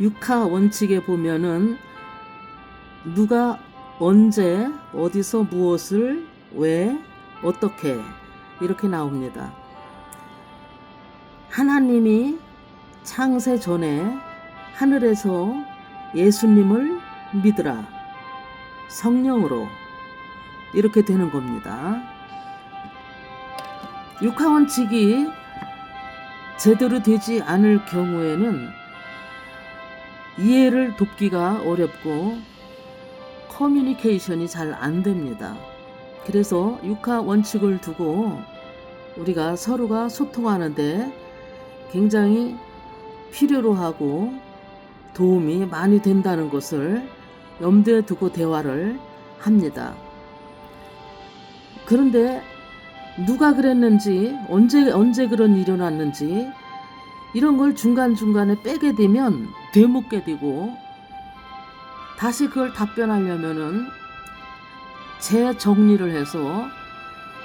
육하 원칙에 보면은 누가 언제 어디서 무엇을 왜 어떻게 이렇게 나옵니다. 하나님이 창세 전에 하늘에서 예수님을 믿으라 성령으로 이렇게 되는 겁니다. 육하 원칙이 제대로 되지 않을 경우에는 이해를 돕기가 어렵고 커뮤니케이션이 잘 안 됩니다. 그래서 육하 원칙을 두고 우리가 서로가 소통하는데 굉장히 필요로 하고 도움이 많이 된다는 것을 염두에 두고 대화를 합니다. 그런데 누가 그랬는지 언제 그런 일이 일어났는지 이런 걸 중간중간에 빼게 되면 되묻게 되고 다시 그걸 답변하려면은 재정리를 해서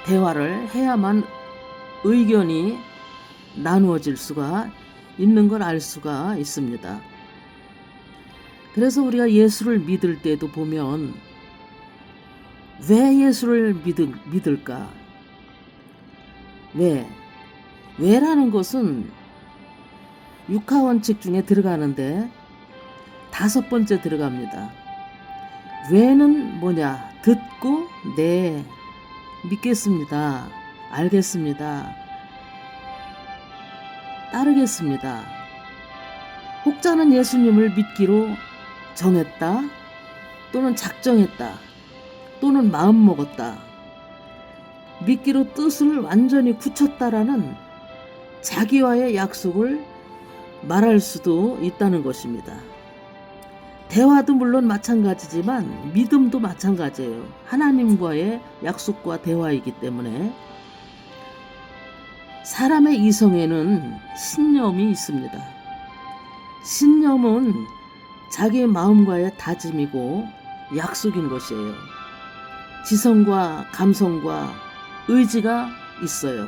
대화를 해야만 의견이 나누어질 수가 있는 걸 알 수가 있습니다. 그래서 우리가 예수를 믿을 때도 보면 왜 예수를 믿을까? 왜라는 것은 육하 원칙 중에 들어가는데 5번째 들어갑니다. 왜는 뭐냐? 듣고 네 믿겠습니다. 알겠습니다. 따르겠습니다. 혹자는 예수님을 믿기로 정했다 또는 작정했다 또는 마음먹었다. 믿기로 뜻을 완전히 굳혔다라는 자기와의 약속을 말할 수도 있다는 것입니다. 대화도 물론 마찬가지지만 믿음도 마찬가지예요. 하나님과의 약속과 대화이기 때문에 사람의 이성에는 신념이 있습니다. 신념은 자기의 마음과의 다짐이고 약속인 것이에요. 지성과 감성과 의지가 있어요.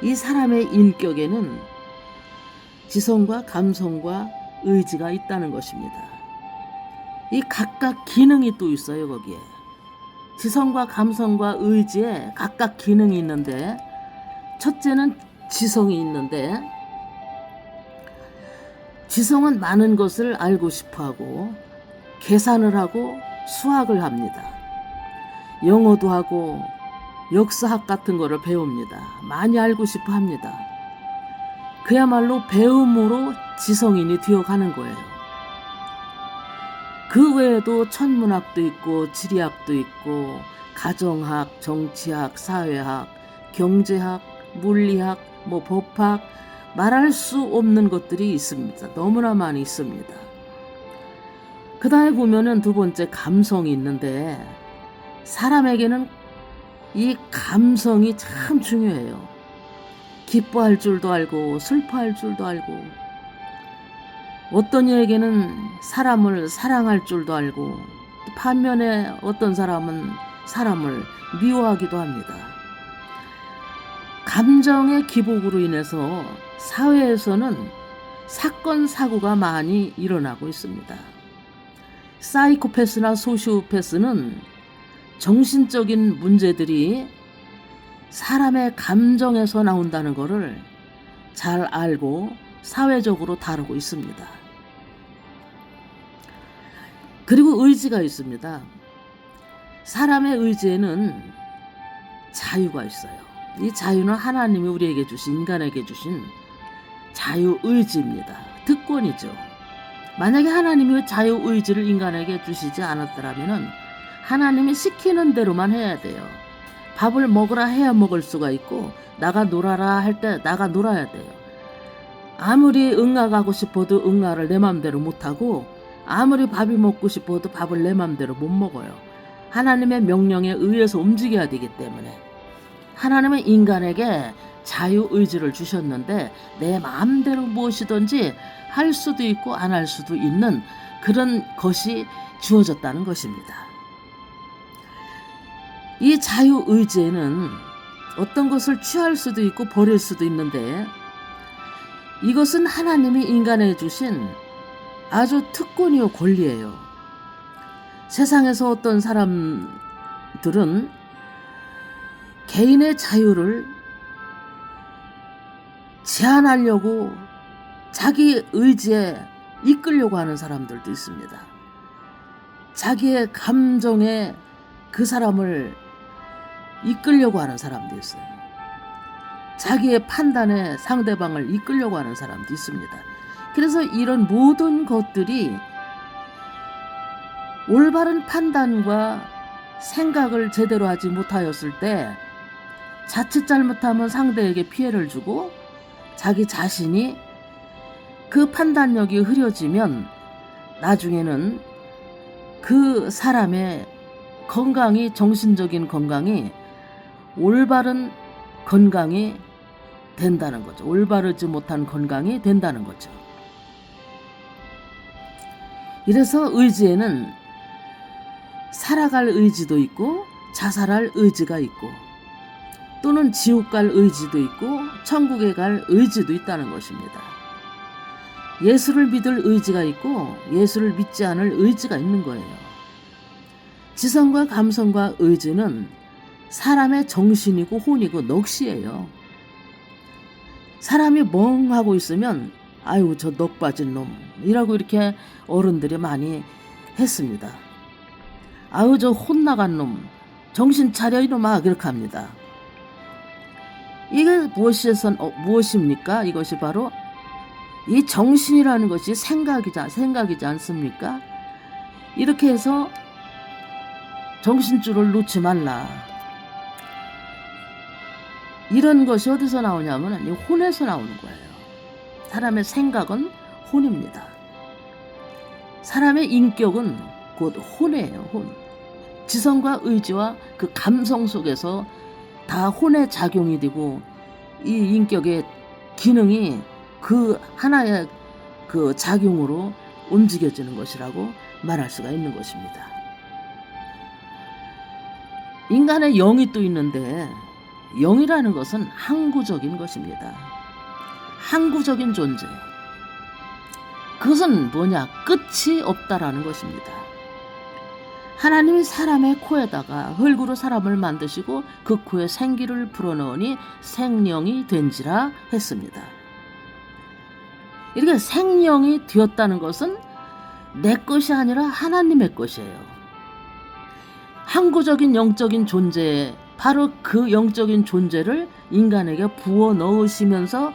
이 사람의 인격에는 지성과 감성과 의지가 있다는 것입니다. 이 각각 기능이 또 있어요. 거기에 지성과 감성과 의지에 각각 기능이 있는데 첫째는 지성이 있는데 지성은 많은 것을 알고 싶어하고 계산을 하고 수학을 합니다. 영어도 하고 역사학 같은 거를 배웁니다. 많이 알고 싶어 합니다. 그야말로 배움으로 지성인이 되어가는 거예요. 그 외에도 천문학도 있고 지리학도 있고 가정학, 정치학, 사회학, 경제학, 물리학, 법학 말할 수 없는 것들이 있습니다. 너무나 많이 있습니다. 그 다음에 보면은 2번째 감성이 있는데 사람에게는 이 감성이 참 중요해요. 기뻐할 줄도 알고 슬퍼할 줄도 알고 어떤 이에게는 사람을 사랑할 줄도 알고 반면에 어떤 사람은 사람을 미워하기도 합니다. 감정의 기복으로 인해서 사회에서는 사건 사고가 많이 일어나고 있습니다. 사이코패스나 소시오패스는 정신적인 문제들이 사람의 감정에서 나온다는 것을 잘 알고 사회적으로 다루고 있습니다. 그리고 의지가 있습니다. 사람의 의지에는 자유가 있어요. 이 자유는 하나님이 우리에게 주신, 인간에게 주신 자유의지입니다. 특권이죠. 만약에 하나님이 자유의지를 인간에게 주시지 않았더라면 하나님이 시키는 대로만 해야 돼요. 밥을 먹으라 해야 먹을 수가 있고 나가 놀아라 할 때 나가 놀아야 돼요. 아무리 응아가고 싶어도 응아를 내 맘대로 못하고 아무리 밥이 먹고 싶어도 밥을 내 맘대로 못 먹어요. 하나님의 명령에 의해서 움직여야 되기 때문에 하나님은 인간에게 자유의지를 주셨는데 내 마음대로 무엇이든지 할 수도 있고 안 할 수도 있는 그런 것이 주어졌다는 것입니다. 이 자유의지에는 어떤 것을 취할 수도 있고 버릴 수도 있는데 이것은 하나님이 인간에 주신 아주 특권이요, 권리예요. 세상에서 어떤 사람들은 개인의 자유를 제한하려고 자기 의지에 이끌려고 하는 사람들도 있습니다. 자기의 감정에 그 사람을 이끌려고 하는 사람도 있어요. 자기의 판단에 상대방을 이끌려고 하는 사람도 있습니다. 그래서 이런 모든 것들이 올바른 판단과 생각을 제대로 하지 못하였을 때 자칫 잘못하면 상대에게 피해를 주고 자기 자신이 그 판단력이 흐려지면 나중에는 그 사람의 건강이, 정신적인 건강이 올바른 건강이 된다는 거죠. 올바르지 못한 건강이 된다는 거죠. 이래서 의지에는 살아갈 의지도 있고 자살할 의지가 있고 또는 지옥 갈 의지도 있고 천국에 갈 의지도 있다는 것입니다. 예수를 믿을 의지가 있고 예수를 믿지 않을 의지가 있는 거예요. 지성과 감성과 의지는 사람의 정신이고 혼이고 넋이에요. 사람이 멍하고 있으면 아유 저 넋 빠진 놈이라고 이렇게 어른들이 많이 했습니다. 아유 저 혼나간 놈, 정신 차려 이놈아, 그렇게 합니다. 이게 무엇입니까? 이것이 바로 이 정신이라는 것이 생각이지 않습니까? 이렇게 해서 정신줄을 놓지 말라. 이런 것이 어디서 나오냐면 이 혼에서 나오는 거예요. 사람의 생각은 혼입니다. 사람의 인격은 곧 혼이에요. 혼. 지성과 의지와 그 감성 속에서 다 혼의 작용이 되고 이 인격의 기능이 그 하나의 그 작용으로 움직여지는 것이라고 말할 수가 있는 것입니다. 인간의 영이 또 있는데 영이라는 것은 항구적인 것입니다. 항구적인 존재. 그것은 뭐냐? 끝이 없다라는 것입니다. 하나님이 사람의 코에다가 흙으로 사람을 만드시고 그 코에 생기를 불어넣으니 생명이 된지라 했습니다. 이렇게 생명이 되었다는 것은 내 것이 아니라 하나님의 것이에요. 항구적인 영적인 존재, 바로 그 영적인 존재를 인간에게 부어 넣으시면서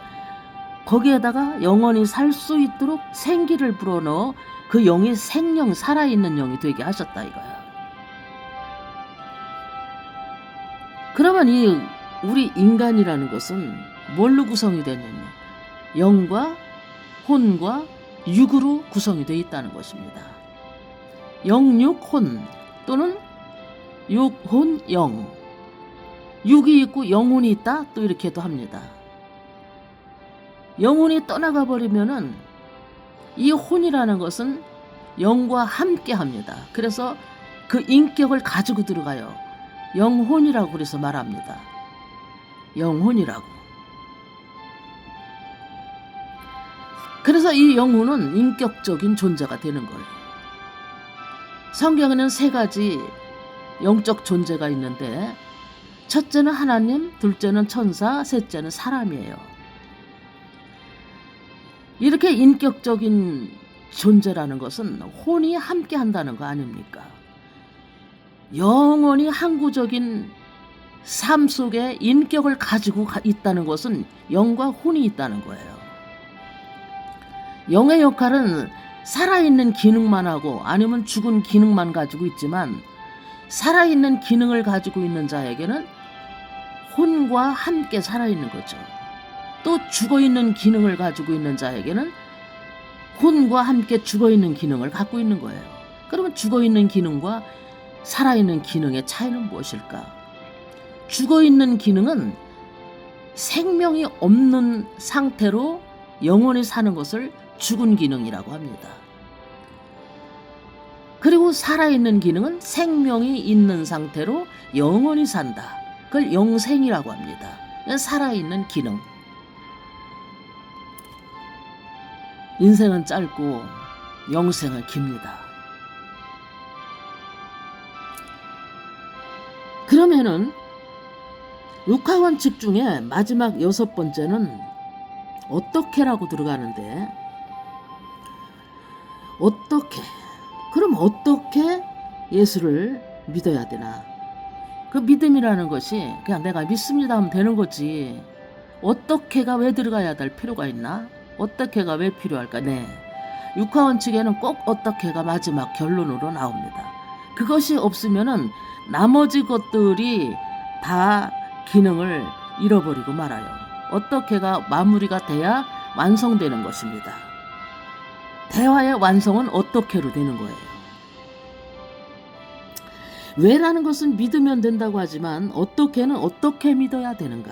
거기에다가 영원히 살 수 있도록 생기를 불어넣어 그 영이 생명, 살아있는 영이 되게 하셨다 이거예요. 그러면 이 우리 인간이라는 것은 뭘로 구성이 되느냐? 영과 혼과 육으로 구성이 되어 있다는 것입니다. 영육혼 또는 육혼영, 육이 있고 영혼이 있다 또 이렇게도 합니다. 영혼이 떠나가 버리면은 이 혼이라는 것은 영과 함께 합니다. 그래서 그 인격을 가지고 들어가요. 영혼이라고 그래서 말합니다. 영혼이라고. 그래서 이 영혼은 인격적인 존재가 되는 거예요. 성경에는 세 가지 영적 존재가 있는데 첫째는 하나님, 둘째는 천사, 셋째는 사람이에요. 이렇게 인격적인 존재라는 것은 혼이 함께 한다는 거 아닙니까? 영원히 항구적인 삶 속에 인격을 가지고 있다는 것은 영과 혼이 있다는 거예요. 영의 역할은 살아있는 기능만 하고 아니면 죽은 기능만 가지고 있지만 살아있는 기능을 가지고 있는 자에게는 혼과 함께 살아있는 거죠. 또 죽어있는 기능을 가지고 있는 자에게는 혼과 함께 죽어있는 기능을 갖고 있는 거예요. 그러면 죽어있는 기능과 살아있는 기능의 차이는 무엇일까? 죽어있는 기능은 생명이 없는 상태로 영원히 사는 것을 죽은 기능이라고 합니다. 그리고 살아있는 기능은 생명이 있는 상태로 영원히 산다. 그걸 영생이라고 합니다. 살아있는 기능. 인생은 짧고 영생은 깁니다. 그러면은 육하원칙 중에 마지막 6번째는 어떻게라고 들어가는데, 어떻게? 그럼 어떻게 예수를 믿어야 되나? 그 믿음이라는 것이 그냥 내가 믿습니다 하면 되는 거지, 어떻게가 왜 들어가야 될 필요가 있나? 어떻게가 왜 필요할까? 네, 육하원칙에는 꼭 어떻게가 마지막 결론으로 나옵니다. 그것이 없으면은 나머지 것들이 다 기능을 잃어버리고 말아요. 어떻게가 마무리가 돼야 완성되는 것입니다. 대화의 완성은 어떻게로 되는 거예요. 왜라는 것은 믿으면 된다고 하지만 어떻게는 어떻게 믿어야 되는가?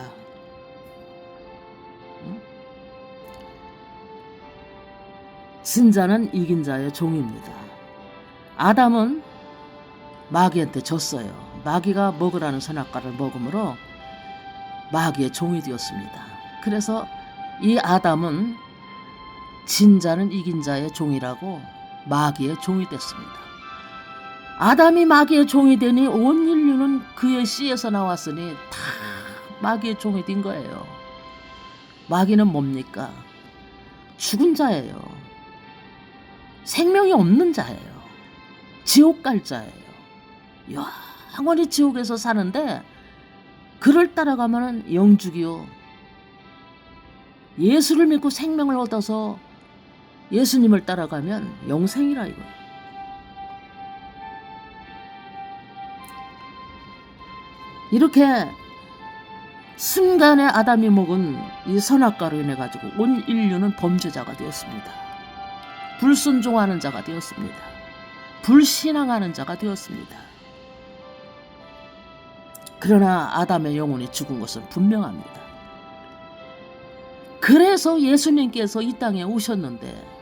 신자는 이긴 자의 종입니다. 아담은 마귀한테 졌어요. 마귀가 먹으라는 선악과를 먹음으로 마귀의 종이 되었습니다. 그래서 이 아담은 진자는 이긴 자의 종이라고 마귀의 종이 됐습니다. 아담이 마귀의 종이 되니 온 인류는 그의 씨에서 나왔으니 다 마귀의 종이 된 거예요. 마귀는 뭡니까? 죽은 자예요. 생명이 없는 자예요. 지옥 갈 자예요. 영원히 지옥에서 사는데 그를 따라가면 영죽이요. 예수를 믿고 생명을 얻어서 예수님을 따라가면 영생이라 이거예요. 이렇게 순간에 아담이 먹은 이 선악과로 인해 가지고 온 인류는 범죄자가 되었습니다. 불순종하는 자가 되었습니다. 불신앙하는 자가 되었습니다. 그러나 아담의 영혼이 죽은 것은 분명합니다. 그래서 예수님께서 이 땅에 오셨는데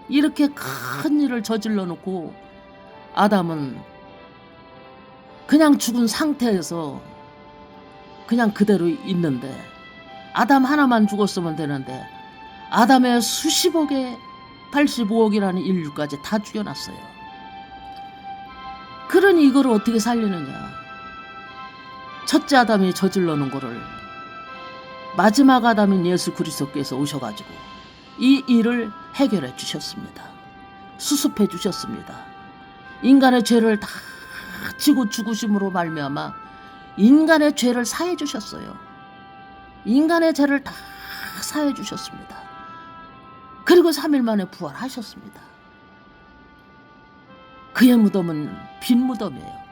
이렇게 큰 일을 저질러 놓고 아담은 그냥 죽은 상태에서 그냥 그대로 있는데, 아담 하나만 죽었으면 되는데 아담의 수십억에 85억이라는 인류까지 다 죽여놨어요. 그러니 이거를 어떻게 살리느냐? 첫째 아담이 저질러 놓은 거를 마지막 아담인 예수 그리스도께서 오셔가지고 이 일을 해결해 주셨습니다. 수습해 주셨습니다. 인간의 죄를 다 지고 죽으심으로 말미암아 인간의 죄를 사해 주셨어요. 인간의 죄를 다 사해 주셨습니다. 그리고 3일 만에 부활하셨습니다. 그의 무덤은 빈 무덤이에요.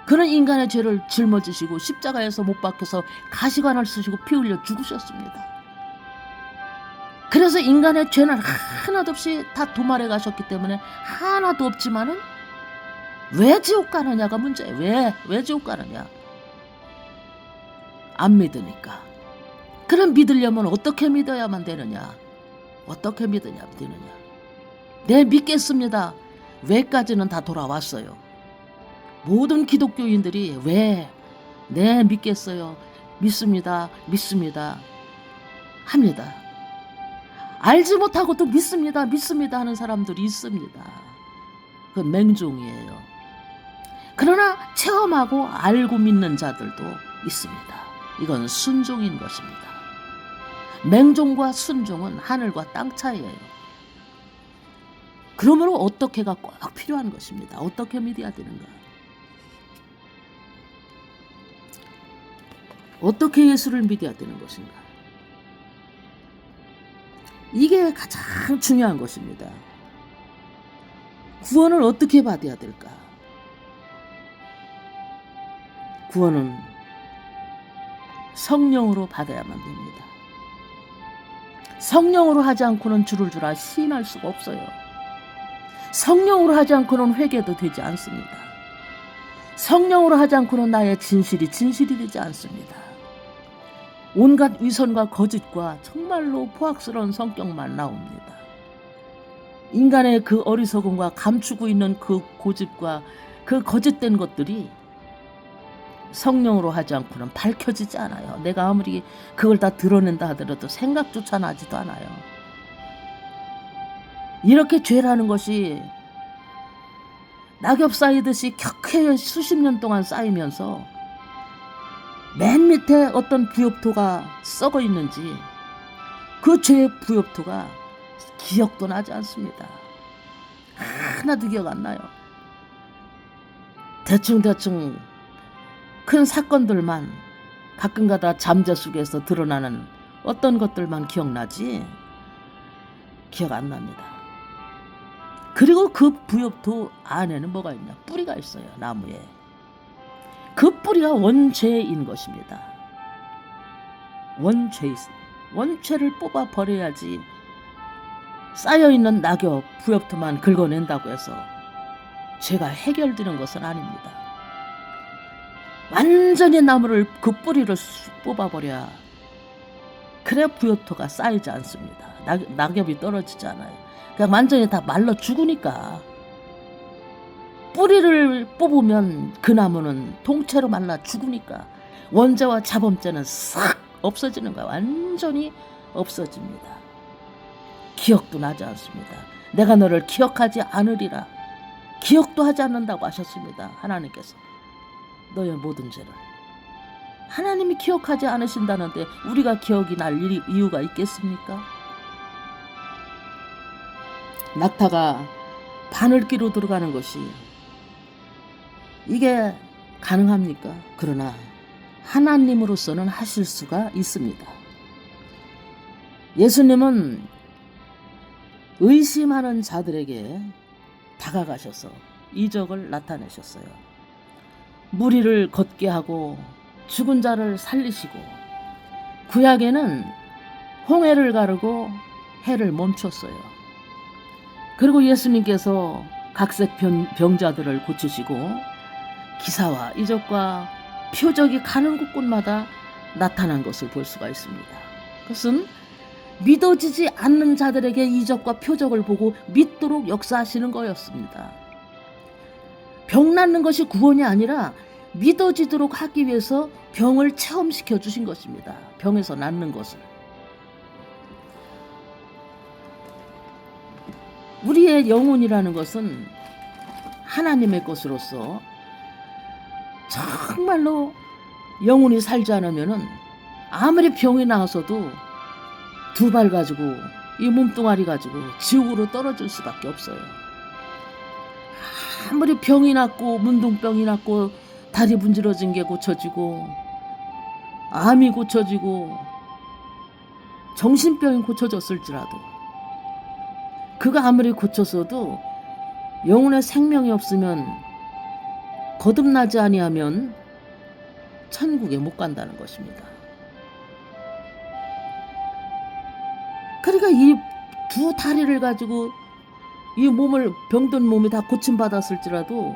그는 인간의 죄를 짊어지시고 십자가에서 못 박혀서 가시관을 쓰시고 피 흘려 죽으셨습니다. 그래서 인간의 죄는 하나도 없이 다 도말해 가셨기 때문에 하나도 없지만은 왜 지옥 가느냐가 문제예요. 왜 지옥 가느냐? 안 믿으니까. 그럼 믿으려면 어떻게 믿어야만 되느냐? 어떻게 믿으냐 되느냐? 네, 믿겠습니다. 왜까지는 다 돌아왔어요. 모든 기독교인들이 왜? 네, 믿겠어요. 믿습니다. 합니다. 알지 못하고도 믿습니다 하는 사람들이 있습니다. 그건 맹종이에요. 그러나 체험하고 알고 믿는 자들도 있습니다. 이건 순종인 것입니다. 맹종과 순종은 하늘과 땅 차이예요. 그러므로 어떻게가 꼭 필요한 것입니다. 어떻게 믿어야 되는가? 어떻게 예수를 믿어야 되는 것인가? 이게 가장 중요한 것입니다. 구원을 어떻게 받아야 될까? 구원은 성령으로 받아야만 됩니다. 성령으로 하지 않고는 주를 주라 시인할 수가 없어요. 성령으로 하지 않고는 회개도 되지 않습니다. 성령으로 하지 않고는 나의 진실이 되지 않습니다. 온갖 위선과 거짓과 정말로 포악스러운 성격만 나옵니다. 인간의 그 어리석음과 감추고 있는 그 고집과 그 거짓된 것들이 성령으로 하지 않고는 밝혀지지 않아요. 내가 아무리 그걸 다 드러낸다 하더라도 생각조차 나지도 않아요. 이렇게 죄라는 것이 낙엽 쌓이듯이 켜켜이 수십 년 동안 쌓이면서 맨 밑에 어떤 부엽토가 썩어 있는지 그 죄의 부엽토가 기억도 나지 않습니다. 하나도 기억 안 나요. 대충 큰 사건들만 가끔가다 잠재 속에서 드러나는 어떤 것들만 기억나지 기억 안 납니다. 그리고 그 부엽토 안에는 뭐가 있냐? 뿌리가 있어요. 나무에. 그 뿌리가 원죄인 것입니다. 원죄를 뽑아 버려야지 쌓여있는 낙엽, 부엽토만 긁어낸다고 해서 죄가 해결되는 것은 아닙니다. 완전히 나무를 그 뿌리를 뽑아버려야 그래 부엽토가 쌓이지 않습니다. 낙엽이 떨어지지 않아요. 그냥 완전히 다 말라 죽으니까. 뿌리를 뽑으면 그 나무는 통째로 말라 죽으니까 원죄와 자범죄는 싹 없어지는 거야. 완전히 없어집니다. 기억도 나지 않습니다. 내가 너를 기억하지 않으리라. 기억도 하지 않는다고 하셨습니다. 하나님께서 너의 모든 죄를. 하나님이 기억하지 않으신다는데 우리가 기억이 날 이유가 있겠습니까? 낙타가 바늘기로 들어가는 것이 이게 가능합니까? 그러나 하나님으로서는 하실 수가 있습니다. 예수님은 의심하는 자들에게 다가가셔서 이적을 나타내셨어요. 무리를 걷게 하고 죽은 자를 살리시고, 구약에는 홍해를 가르고 해를 멈췄어요. 그리고 예수님께서 각색 병자들을 고치시고 기사와 이적과 표적이 가는 곳곳마다 나타난 것을 볼 수가 있습니다. 그것은 믿어지지 않는 자들에게 이적과 표적을 보고 믿도록 역사하시는 거였습니다. 병 낫는 것이 구원이 아니라 믿어지도록 하기 위해서 병을 체험시켜 주신 것입니다. 병에서 낫는 것을. 우리의 영혼이라는 것은 하나님의 것으로서 정말로 영혼이 살지 않으면은 아무리 병이 나와서도 두 발 가지고 이 몸뚱아리 가지고 지옥으로 떨어질 수밖에 없어요. 아무리 병이 났고 문둥병이 났고 다리 분지러진 게 고쳐지고 암이 고쳐지고 정신병이 고쳐졌을지라도 그가 아무리 고쳤어도 영혼의 생명이 없으면 거듭나지 아니하면 천국에 못 간다는 것입니다. 그러니까 이 두 다리를 가지고 이 몸을 병든 몸이 다 고침받았을지라도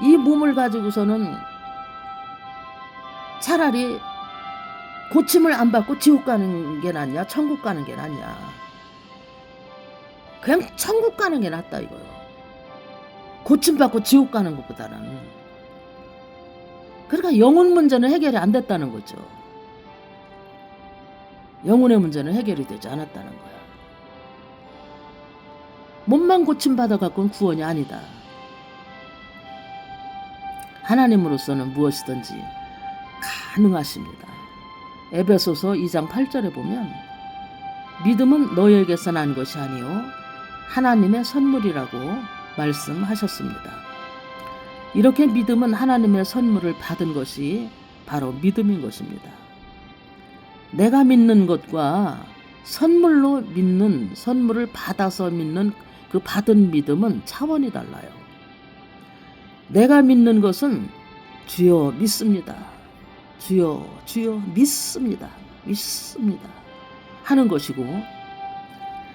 이 몸을 가지고서는 차라리 고침을 안 받고 지옥 가는 게 낫냐 천국 가는 게 낫냐. 그냥 천국 가는 게 낫다 이거요. 고침받고 지옥 가는 것보다는. 그러니까 영혼 문제는 해결이 안 됐다는 거죠. 영혼의 문제는 해결이 되지 않았다는 거야. 몸만 고침받아갖고는 구원이 아니다. 하나님으로서는 무엇이든지 가능하십니다. 에베소서 2장 8절에 보면 믿음은 너희에게서 난 것이 아니요 하나님의 선물이라고 말씀하셨습니다. 이렇게 믿음은 하나님의 선물을 받은 것이 바로 믿음인 것입니다. 내가 믿는 것과 선물로 믿는, 선물을 받아서 믿는 그 받은 믿음은 차원이 달라요. 내가 믿는 것은 주여 믿습니다. 주여 믿습니다. 믿습니다. 하는 것이고,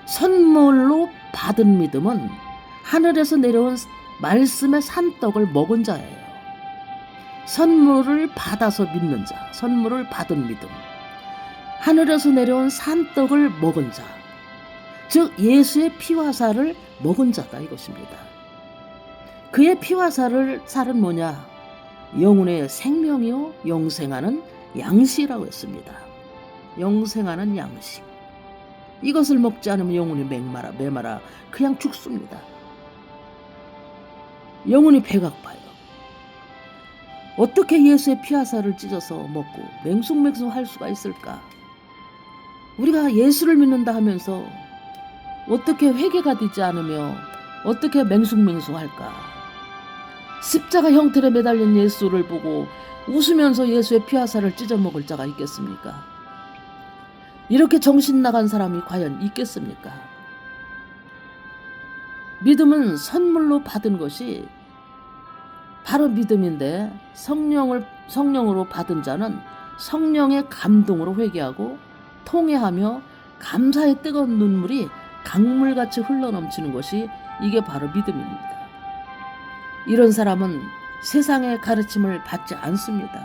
선물로 받은 믿음은 하늘에서 내려온 말씀의 산떡을 먹은 자예요. 선물을 받아서 믿는 자, 선물을 받은 믿음. 하늘에서 내려온 산떡을 먹은 자, 즉 예수의 피와 살을 먹은 자다 이것입니다. 그의 피와 살은 뭐냐? 영혼의 생명이요 영생하는 양식이라고 했습니다. 영생하는 양식. 이것을 먹지 않으면 영혼이 메마라 그냥 죽습니다. 영혼이 배가 고파요. 어떻게 예수의 피하살을 찢어서 먹고 맹숭맹숭할 수가 있을까? 우리가 예수를 믿는다 하면서 어떻게 회개가 되지 않으며 어떻게 맹숭맹숭할까? 십자가 형틀에 매달린 예수를 보고 웃으면서 예수의 피하살을 찢어 먹을 자가 있겠습니까? 이렇게 정신 나간 사람이 과연 있겠습니까? 믿음은 선물로 받은 것이 바로 믿음인데 성령으로 받은 자는 성령의 감동으로 회개하고 통회하며 감사의 뜨거운 눈물이 강물같이 흘러넘치는 것이 이게 바로 믿음입니다. 이런 사람은 세상의 가르침을 받지 않습니다.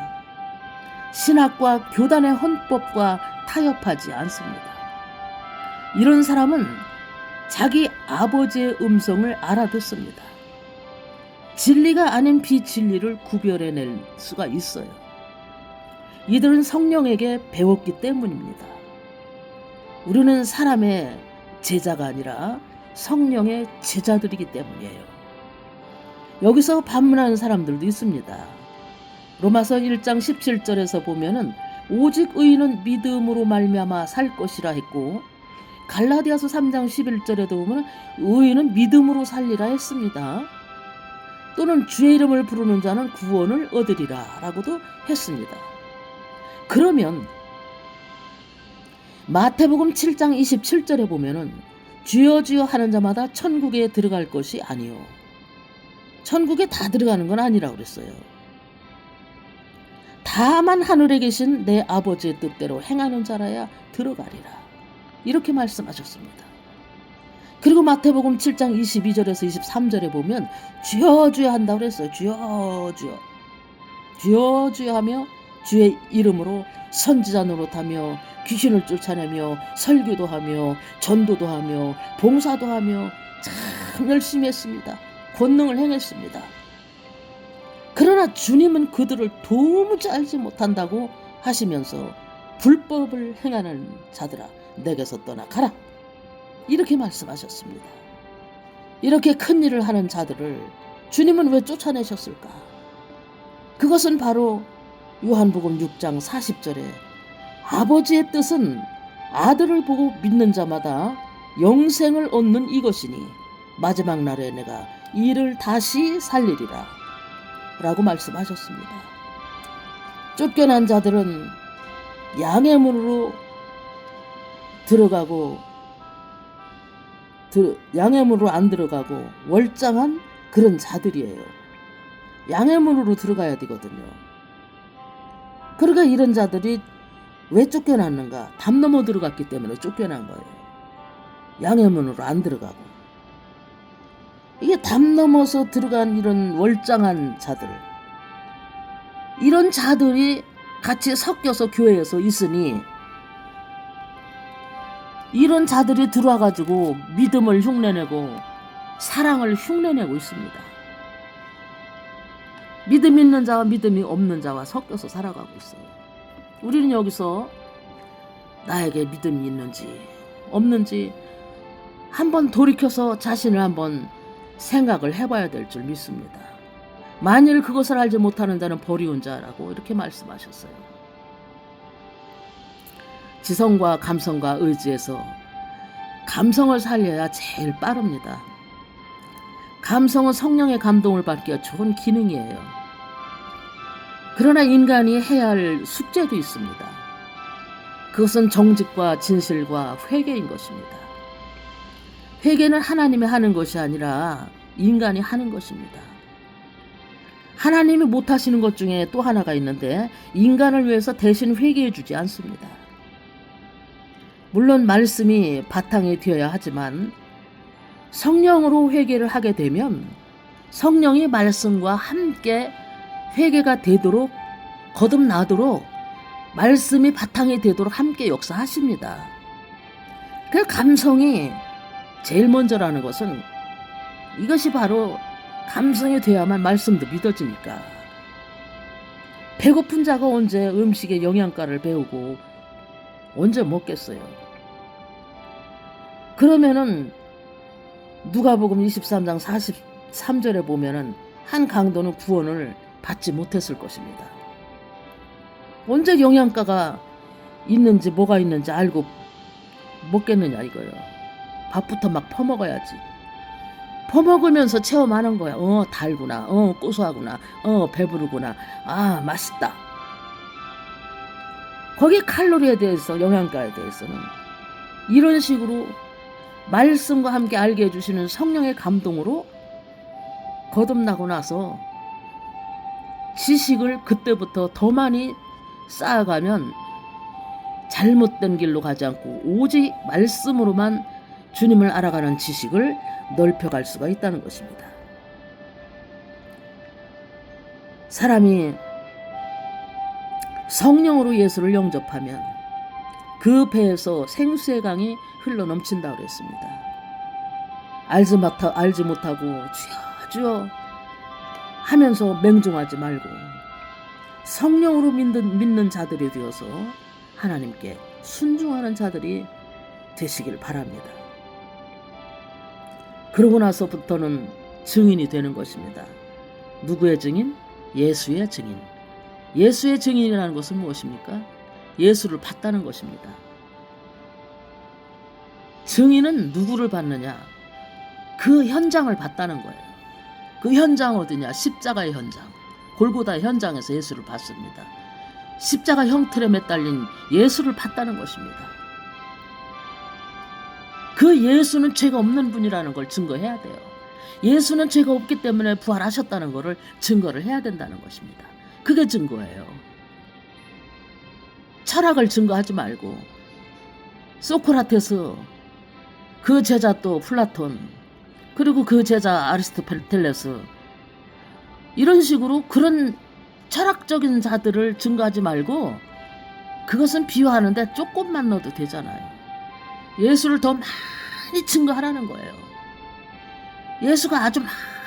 신학과 교단의 헌법과 타협하지 않습니다. 이런 사람은 자기 아버지의 음성을 알아듣습니다. 진리가 아닌 비진리를 구별해낼 수가 있어요. 이들은 성령에게 배웠기 때문입니다. 우리는 사람의 제자가 아니라 성령의 제자들이기 때문이에요. 여기서 반문하는 사람들도 있습니다. 로마서 1장 17절에서 보면은 오직 의인은 믿음으로 말미암아 살 것이라 했고, 갈라디아서 3장 11절에도 보면 의인은 믿음으로 살리라 했습니다. 또는 주의 이름을 부르는 자는 구원을 얻으리라 라고도 했습니다. 그러면 마태복음 7장 27절에 보면은 주여 주여 하는 자마다 천국에 들어갈 것이 아니요, 천국에 다 들어가는 건 아니라고 그랬어요. 다만 하늘에 계신 내 아버지의 뜻대로 행하는 자라야 들어가리라, 이렇게 말씀하셨습니다. 그리고 마태복음 7장 22절에서 23절에 보면 주여 주여 한다고 그랬어요. 주여 주여, 주여 주여 하며 주의 이름으로 선지자 노릇하며 귀신을 쫓아내며 설교도 하며 전도도 하며 봉사도 하며 참 열심히 했습니다. 권능을 행했습니다. 그러나 주님은 그들을 도무지 알지 못한다고 하시면서 불법을 행하는 자들아 내게서 떠나가라, 이렇게 말씀하셨습니다. 이렇게 큰 일을 하는 자들을 주님은 왜 쫓아내셨을까? 그것은 바로 요한복음 6장 40절에 아버지의 뜻은 아들을 보고 믿는 자마다 영생을 얻는 이것이니 마지막 날에 내가 이를 다시 살리리라 라고 말씀하셨습니다. 쫓겨난 자들은 양의 문으로 들어가고 양의 문으로 안 들어가고 월장한 그런 자들이에요. 양의 문으로 들어가야 되거든요. 그러니까 이런 자들이 왜 쫓겨났는가? 담 넘어 들어갔기 때문에 쫓겨난 거예요. 양의 문으로 안 들어가고. 이게 담 넘어서 들어간 이런 월장한 자들, 이런 자들이 같이 섞여서 교회에서 있으니 이런 자들이 들어와가지고 믿음을 흉내내고 사랑을 흉내내고 있습니다. 믿음 있는 자와 믿음이 없는 자와 섞여서 살아가고 있어요. 우리는 여기서 나에게 믿음이 있는지 없는지 한번 돌이켜서 자신을 한번 생각을 해봐야 될 줄 믿습니다. 만일 그것을 알지 못하는 자는 버리운 자라고 이렇게 말씀하셨어요. 지성과 감성과 의지에서 감성을 살려야 제일 빠릅니다. 감성은 성령의 감동을 받기가 좋은 기능이에요. 그러나 인간이 해야 할 숙제도 있습니다. 그것은 정직과 진실과 회개인 것입니다. 회개는 하나님이 하는 것이 아니라 인간이 하는 것입니다. 하나님이 못하시는 것 중에 또 하나가 있는데 인간을 위해서 대신 회개해 주지 않습니다. 물론 말씀이 바탕이 되어야 하지만 성령으로 회개를 하게 되면 성령이 말씀과 함께 회개가 되도록 거듭나도록 말씀이 바탕이 되도록 함께 역사하십니다. 그 감성이 제일 먼저라는 것은 이것이 바로 감성이 돼야만 말씀도 믿어지니까. 배고픈 자가 언제 음식의 영양가를 배우고 언제 먹겠어요? 그러면은 누가복음 23장 43절에 보면은 한 강도는 구원을 받지 못했을 것입니다. 언제 영양가가 있는지 뭐가 있는지 알고 먹겠느냐 이거예요. 밥부터 막 퍼먹어야지. 퍼먹으면서 체험하는 거야. 달구나. 고소하구나. 배부르구나. 아, 맛있다. 거기 칼로리에 대해서, 영양가에 대해서는 이런 식으로 말씀과 함께 알게 해주시는 성령의 감동으로 거듭나고 나서 지식을 그때부터 더 많이 쌓아가면 잘못된 길로 가지 않고 오직 말씀으로만 주님을 알아가는 지식을 넓혀갈 수가 있다는 것입니다. 사람이 성령으로 예수를 영접하면 그 배에서 생수의 강이 흘러넘친다고 그랬습니다. 알지 못하고 주여 주여 하면서 맹종하지 말고 성령으로 믿는 자들이 되어서 하나님께 순종하는 자들이 되시길 바랍니다. 그러고 나서부터는 증인이 되는 것입니다. 누구의 증인? 예수의 증인. 예수의 증인이라는 것은 무엇입니까? 예수를 봤다는 것입니다. 증인은 누구를 봤느냐? 그 현장을 봤다는 거예요. 그 현장 어디냐? 십자가의 현장. 골고다 현장에서 예수를 봤습니다. 십자가 형틀에 매달린 예수를 봤다는 것입니다. 그 예수는 죄가 없는 분이라는 걸 증거해야 돼요. 예수는 죄가 없기 때문에 부활하셨다는 것을 증거를 해야 된다는 것입니다. 그게 증거예요. 철학을 증거하지 말고 소크라테스, 그 제자 또 플라톤, 그리고 그 제자 아리스토텔레스, 이런 식으로 그런 철학적인 자들을 증거하지 말고 그것은 비유하는데 조금만 넣어도 되잖아요. 예수를 더 많이 증거하라는 거예요. 예수가 아주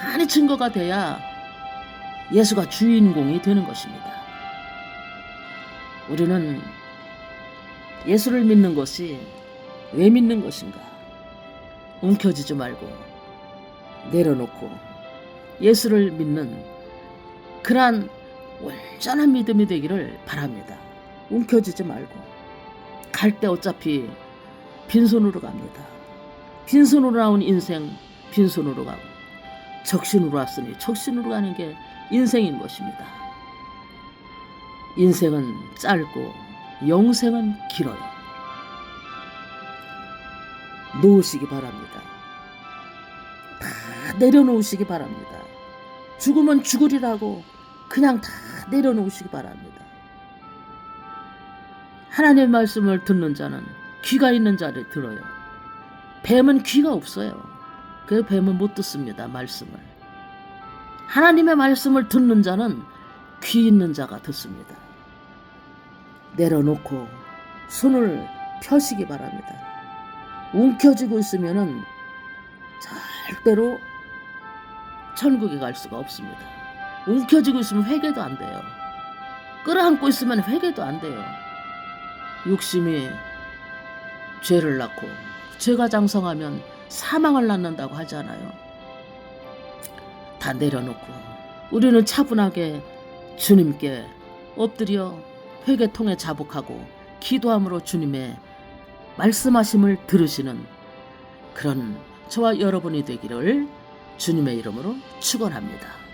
많이 증거가 돼야 예수가 주인공이 되는 것입니다. 우리는 예수를 믿는 것이 왜 믿는 것인가? 움켜쥐지 말고 내려놓고 예수를 믿는 그러한 온전한 믿음이 되기를 바랍니다. 움켜쥐지 말고 갈 때 어차피 빈손으로 갑니다. 빈손으로 나온 인생 빈손으로 가고 적신으로 왔으니 적신으로 가는 게 인생인 것입니다. 인생은 짧고 영생은 길어요. 놓으시기 바랍니다. 다 내려놓으시기 바랍니다. 죽으면 죽으리라고 그냥 다 내려놓으시기 바랍니다. 하나님의 말씀을 듣는 자는 귀가 있는 자를 들어요. 뱀은 귀가 없어요. 그 뱀은 못 듣습니다. 말씀을. 하나님의 말씀을 듣는 자는 귀 있는 자가 듣습니다. 내려놓고 손을 펴시기 바랍니다. 움켜쥐고 있으면은 절대로 천국에 갈 수가 없습니다. 움켜쥐고 있으면 회개도 안 돼요. 끌어안고 있으면 회개도 안 돼요. 욕심이 죄를 낳고 죄가 장성하면 사망을 낳는다고 하잖아요. 다 내려놓고 우리는 차분하게 주님께 엎드려 회개통에 자복하고 기도함으로 주님의 말씀하심을 들으시는 그런 저와 여러분이 되기를 주님의 이름으로 축원합니다.